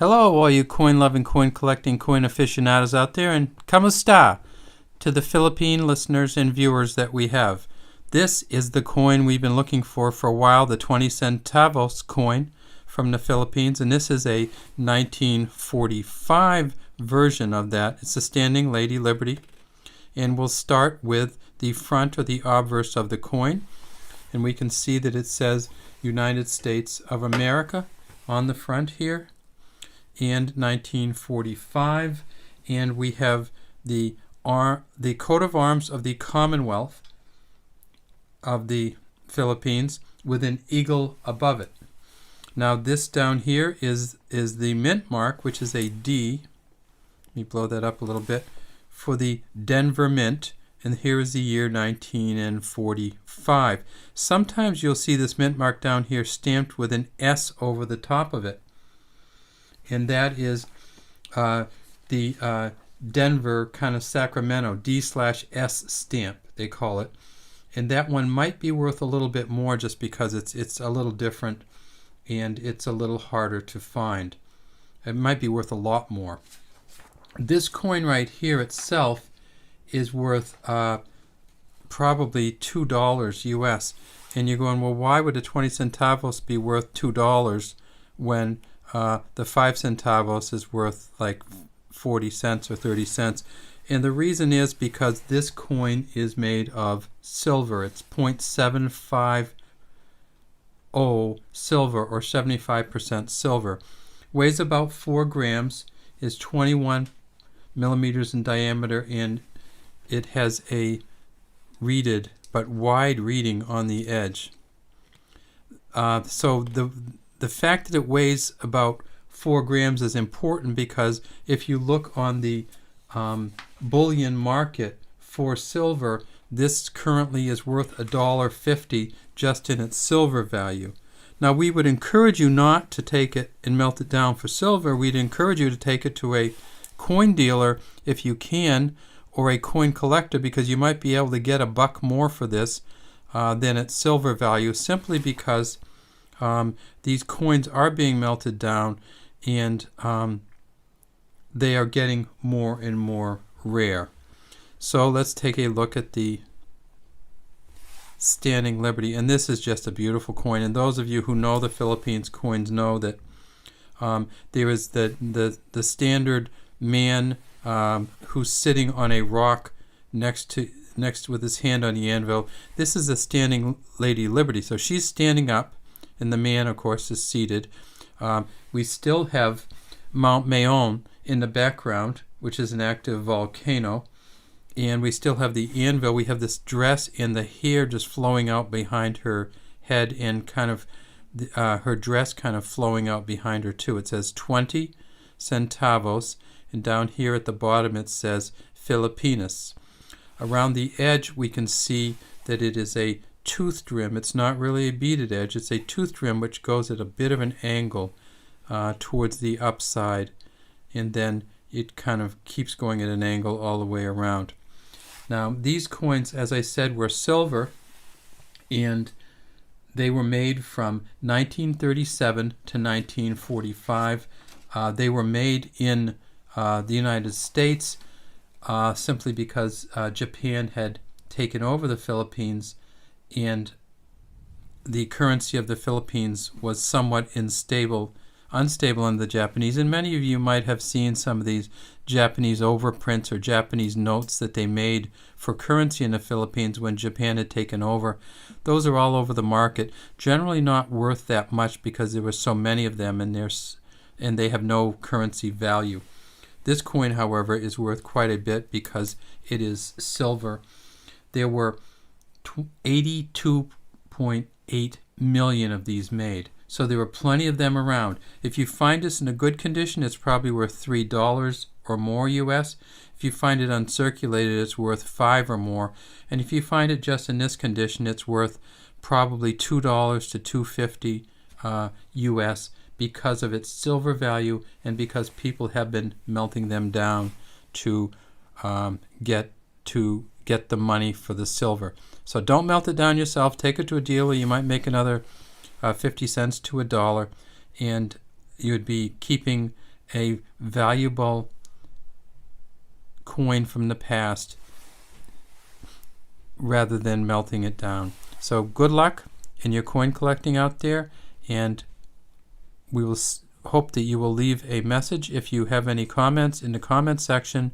Hello, all you coin-loving, coin-collecting, coin aficionados out there, and kamusta to the Philippine listeners and viewers that we have. This is the coin we've been looking for a while, the 20 centavos coin from the Philippines, and this is a 1945 version of that. It's a Standing Lady Liberty, and we'll start with the front or the obverse of the coin, and we can see that it says United States of America on the front here, and 1945, and we have the coat of arms of the Commonwealth of the Philippines with an eagle above it. Now this down here is the mint mark, which is a D. Let me blow that up a little bit, for the Denver Mint, and here is the year 1945. Sometimes you'll see this mint mark down here stamped with an S over the top of it, and that is the Denver kind of Sacramento D/S stamp, they call it, and that one might be worth a little bit more just because it's a little different and it's a little harder to find. It might be worth a lot more. This coin right here itself is worth probably $2 US, and you're going, well, why would a 20 centavos be worth $2 when the 5 centavos is worth like 40 cents or 30 cents? And the reason is because this coin is made of silver. It's 0.750 silver, or 75% silver. Weighs about 4 grams, is 21 millimeters in diameter, and it has a reeded but wide reading on the edge. So the fact that it weighs about 4 grams is important, because if you look on the bullion market for silver, this currently is worth $1.50 just in its silver value. Now, we would encourage you not to take it and melt it down for silver. We'd encourage you to take it to a coin dealer if you can, or a coin collector, because you might be able to get $1 more for this than its silver value, simply because these coins are being melted down, and they are getting more and more rare. So let's take a look at the Standing Liberty, and this is just a beautiful coin. And those of you who know the Philippines coins know that there is the standard man who's sitting on a rock next with his hand on the anvil. This is a Standing Lady Liberty, so she's standing up, and the man, of course, is seated. We still have Mount Mayon in the background, which is an active volcano, and we still have the anvil. We have this dress and the hair just flowing out behind her head, and kind of her dress kind of flowing out behind her too. It says 20 centavos, and down here at the bottom it says Filipinas. Around the edge we can see that it is a toothed rim. It's not really a beaded edge, it's a toothed rim which goes at a bit of an angle towards the upside, and then it kind of keeps going at an angle all the way around. Now, these coins, as I said, were silver, and they were made from 1937 to 1945. They were made in the United States simply because Japan had taken over the Philippines, and the currency of the Philippines was somewhat unstable under the Japanese. And many of you might have seen some of these Japanese overprints or Japanese notes that they made for currency in the Philippines when Japan had taken over. Those are all over the market, generally not worth that much because there were so many of them, and they have no currency value. This coin, however, is worth quite a bit because it is silver. There were 82.8 million of these made. So there were plenty of them around. If you find this in a good condition, it's probably worth $3 or more US. If you find it uncirculated, it's worth $5 or more. And if you find it just in this condition, it's worth probably $2 to $2.50 US, because of its silver value and because people have been melting them down to get the money for the silver. So don't melt it down yourself. Take it to a dealer. You might make another 50 cents to $1, and you'd be keeping a valuable coin from the past rather than melting it down. So good luck in your coin collecting out there, and we will hope that you will leave a message if you have any comments in the comment section